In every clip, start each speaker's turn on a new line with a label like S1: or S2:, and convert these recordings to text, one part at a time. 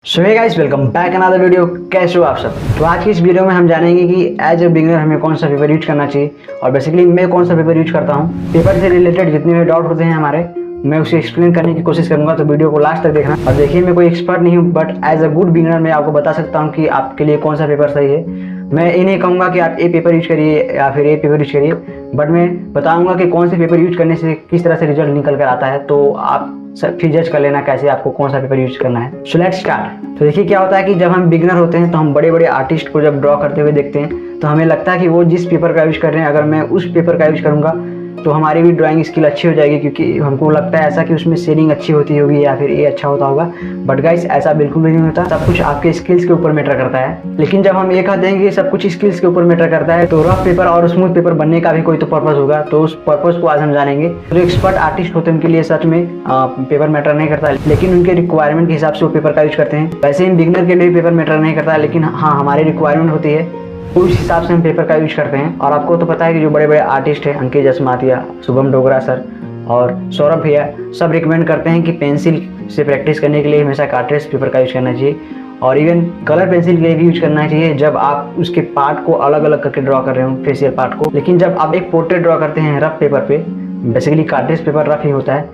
S1: सो hey guys, welcome back another video. कैसे हो आप सब। तो आज की इस वीडियो में हम जानेंगे कि एज ए बिगिनर हमें कौन सा पेपर यूज करना चाहिए और बेसिकली मैं कौन सा पेपर यूज करता हूँ। पेपर से रिलेटेड जितने भी डाउट होते हैं हमारे, मैं उसे एक्सप्लेन करने की कोशिश करूंगा। तो वीडियो को लास्ट तक देखना। और देखिए, मैं कोई एक्सपर्ट नहीं हूँ, but as a good beginner मैं आपको बता सकता हूँ कि आपके लिए कौन सा पेपर सही है। मैं ये नहीं कहूँगा कि आप ए पेपर यूज करिए या फिर ए पेपर यूज करिए, बट मैं बताऊँगा कि कौन से पेपर यूज करने से किस तरह से रिजल्ट निकल कर आता है। तो आप फिर जज कर लेना कैसे आपको कौन सा पेपर यूज करना है। So let's start. तो देखिए, क्या होता है कि जब हम बिगिनर होते हैं तो हम बड़े बड़े आर्टिस्ट को जब ड्रॉ करते हुए देखते हैं तो हमें लगता है कि वो जिस पेपर का यूज कर रहे हैं, अगर मैं उस पेपर का यूज करूँगा तो हमारी भी ड्राइंग स्किल अच्छी हो जाएगी, क्योंकि हमको लगता है ऐसा कि उसमें शेडिंग अच्छी होती होगी या फिर ये अच्छा होता होगा। बट गाइस, ऐसा बिल्कुल भी नहीं होता। सब कुछ आपके स्किल्स के ऊपर मैटर करता है। लेकिन जब हम ये कहते हैं कि सब कुछ स्किल्स के ऊपर मैटर करता है, तो रफ पेपर और स्मूथ पेपर बनने का भी कोई तो पर्पस होगा। तो उस पर्पस को आज हम जानेंगे। जो एक्सपर्ट आर्टिस्ट होते हैं उनके लिए सच में पेपर मैटर नहीं करता, लेकिन उनके रिक्वायरमेंट के हिसाब से वो पेपर का यूज करते हैं। वैसे ही बिगिनर के लिए पेपर मैटर नहीं करता, लेकिन हाँ, हमारी रिक्वायरमेंट होती है, उस हिसाब से हम पेपर का यूज करते हैं। और आपको तो पता है कि जो बड़े बड़े आर्टिस्ट हैं, अंकित जसमातिया, शुभम डोगरा सर और सौरभ भैया, सब रिकमेंड करते हैं कि पेंसिल से प्रैक्टिस करने के लिए हमेशा कार्ट्रेज पेपर का यूज करना चाहिए। और इवन कलर पेंसिल के लिए भी यूज करना चाहिए जब आप उसके पार्ट को अलग अलग करके ड्रॉ कर रहे हो, फेशियल पार्ट को। लेकिन जब आप एक पोर्ट्रेट ड्रॉ करते हैं रफ पेपर पे, बेसिकली कार्ट्रेज पेपर रफ ही होता है,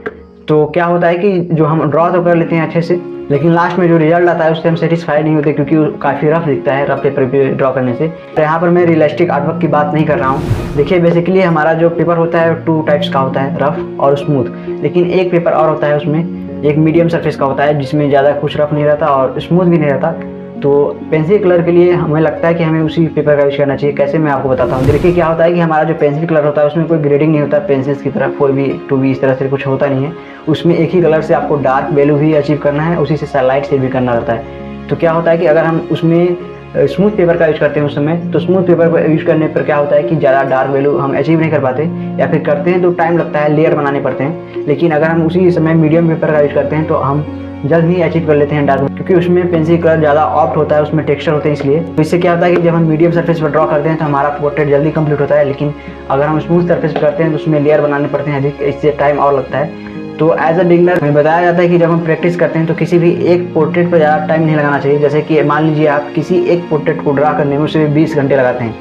S1: तो क्या होता है कि जो हम ड्रॉ तो कर लेते हैं अच्छे से, लेकिन लास्ट में जो रिजल्ट आता है उससे हम सेटिस्फाइड नहीं होते, क्योंकि वो काफ़ी रफ दिखता है रफ पेपर पे ड्रॉ करने से। तो यहाँ पर मैं रियलिस्टिक आर्टवर्क की बात नहीं कर रहा हूँ। देखिए, बेसिकली हमारा जो पेपर होता है 2 टाइप्स का होता है, रफ और स्मूथ। लेकिन एक पेपर और होता है, उसमें एक मीडियम सरफेस का होता है जिसमें ज़्यादा कुछ रफ नहीं रहता और स्मूथ भी नहीं रहता। तो पेंसिल कलर के लिए हमें लगता है कि हमें उसी पेपर का यूज करना चाहिए। कैसे, मैं आपको बताता हूँ। देखिए, क्या होता है कि हमारा जो पेंसिल कलर होता है उसमें कोई ग्रेडिंग नहीं होता पेंसिल्स की तरह, 4B 2B इस तरह से कुछ होता नहीं है। उसमें एक ही कलर से आपको डार्क वैल्यू भी अचीव करना है, उसी से लाइट से भी करना रहता है। तो क्या होता है कि अगर हम उसमें स्मूथ पेपर का यूज करते हैं उस समय, तो स्मूथ पेपर पर यूज करने पर क्या होता है कि ज़्यादा डार्क वैल्यू हम अचीव नहीं कर पाते, या फिर करते हैं तो टाइम लगता है, लेयर बनाने पड़ते हैं। लेकिन अगर हम उसी समय मीडियम पेपर का यूज करते हैं तो हम जल्द ही अचीव कर लेते हैं डार्क, क्योंकि उसमें पेंसिल कलर ज़्यादा ऑप्ट होता है, उसमें टेक्सचर होते हैं इसलिए। तो इससे क्या होता है कि जब हम मीडियम सरफेस पर ड्रॉ करते हैं तो हमारा पोर्ट्रेट जल्दी कंप्लीट होता है। लेकिन अगर हम स्मूथ सरफेस पर करते हैं तो उसमें लेयर बनाने पड़ते हैं अधिक, इससे टाइम और लगता है। तो एज अ बिगिनर हमें बताया जाता है कि जब हम प्रैक्टिस करते हैं तो किसी भी एक पोर्ट्रेट पर ज़्यादा टाइम नहीं लगाना चाहिए। जैसे कि मान लीजिए आप किसी एक पोर्ट्रेट को ड्रा करने में उसे 20 घंटे लगाते हैं,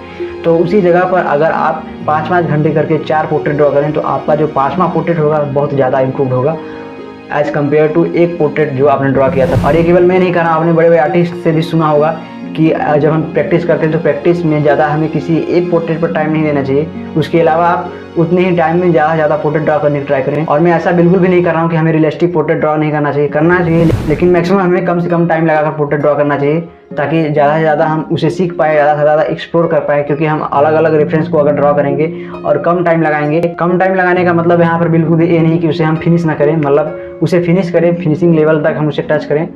S1: तो उसी जगह पर अगर आप 5-5 घंटे करके 4 पोर्ट्रेट ड्रॉ करें तो आपका जो 5वां पोर्ट्रेट होगा बहुत ज़्यादा इम्प्रूव होगा एज कम्पेयर टू एक पोर्ट्रेट जो आपने ड्रॉ किया था। और ये केवल मैं नहीं कह रहा, आपने बड़े बड़े आर्टिस्ट से भी सुना होगा कि जब हम प्रैक्टिस करते हैं तो प्रैक्टिस में ज़्यादा हमें किसी एक पोर्ट्रेट पर टाइम नहीं देना चाहिए। उसके अलावा आप उतने ही टाइम में ज़्यादा पोर्ट्रेट ड्रॉ करने की ट्राई करें। और मैं ऐसा बिल्कुल भी नहीं कर रहा हूँ कि हमें रियलिस्टिक पोर्ट्रेट ड्रॉ नहीं करना चाहिए, लेकिन मैक्सिमम हमें कम से कम टाइम लगाकर पोर्ट्रेट ड्रॉ करना चाहिए, ताकि ज़्यादा से ज़्यादा हम उसे सीख पाए, ज़्यादा से ज़्यादा एक्सप्लोर कर पाए। क्योंकि हम अलग अलग रेफरेंस को अगर ड्रॉ करेंगे और कम टाइम लगाएंगे, कम टाइम लगाने का मतलब यहाँ पर बिल्कुल भी ये नहीं कि उसे हम फिनिश ना करें, मतलब उसे फिनिश करें, फिनिशिंग लेवल तक हम उसे टच करें,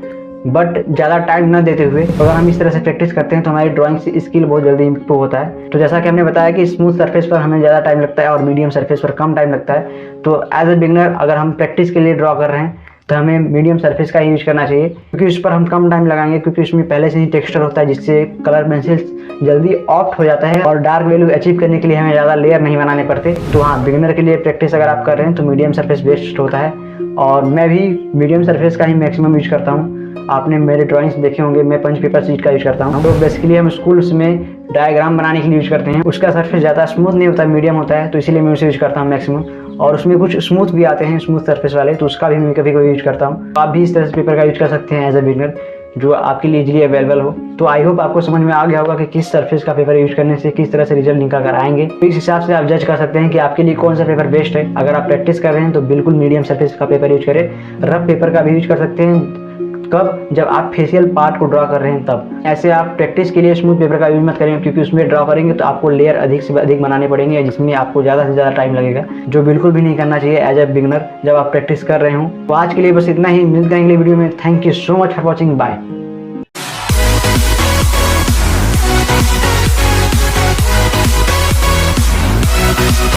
S1: बट ज़्यादा टाइम न देते हुए। अगर हम इस तरह से प्रैक्टिस करते हैं तो हमारी ड्राइंग स्किल बहुत जल्दी इम्प्रूव होता है। तो जैसा कि हमने बताया कि स्मूथ सरफेस पर हमें ज़्यादा टाइम लगता है और मीडियम सरफेस पर कम टाइम लगता है। तो एज अ बिगिनर अगर हम प्रैक्टिस के लिए ड्रॉ कर रहे हैं तो हमें मीडियम सरफेस का ही यूज करना चाहिए, क्योंकि उस पर हम कम टाइम लगाएंगे, क्योंकि उसमें पहले से ही टेक्सचर होता है जिससे कलर पेंसिल जल्दी ऑप्ट हो जाता है और डार्क वैल्यू अचीव करने के लिए हमें ज़्यादा लेयर नहीं बनाने पड़ते। तो हाँ, बिगिनर के लिए प्रैक्टिस अगर आप कर रहे हैं तो मीडियम सरफेस बेस्ट होता है, और मैं भी मीडियम सरफेस का ही मैक्सिमम यूज करता हूँ। आपने मेरे ड्राइंग्स देखे होंगे, मैं पंच पेपर शीट का यूज करता हूँ। तो बेसिकली हम स्कूल्स में डायग्राम बनाने के लिए यूज करते हैं। उसका सरफेस ज़्यादा स्मूथ नहीं होता, मीडियम होता है, तो इसीलिए मैं उसे यूज करता हूँ मैक्सिमम। और उसमें कुछ स्मूथ भी आते हैं, स्मूथ सरफेस वाले, तो उसका भी मैं कभी कभी यूज करता हूँ। आप भी इस तरह से पेपर का यूज कर सकते हैं एज अ बिगिनर, जो आपके लिए इजीली अवेलेबल हो। तो आई होप आपको समझ में आ गया होगा कि किस सरफेस का पेपर यूज करने से किस तरह से रिजल्ट निकल कर आएंगे। तो इस हिसाब से आप जज कर सकते हैं कि आपके लिए कौन सा पेपर बेस्ट है। अगर आप प्रैक्टिस कर रहे हैं तो बिल्कुल मीडियम सरफेस का पेपर यूज करें। रफ पेपर का भी यूज कर सकते हैं, कब, जब आप फेशियल पार्ट को ड्रॉ कर रहे हैं तब। ऐसे आप प्रैक्टिस के लिए स्मूथ पेपर का यूज मत करें, क्योंकि उसमें ड्रॉ करेंगे तो आपको लेयर अधिक से अधिक बनाने पड़ेंगे, जिसमें आपको ज़्यादा से ज़्यादा टाइम लगेगा, जो बिल्कुल भी नहीं करना चाहिए एज ए बिगिनर जब आप प्रैक्टिस कर रहे हो। तो आज के लिए बस इतना ही, मिलते हैं अगले वीडियो में। Thank you so much for watching, bye.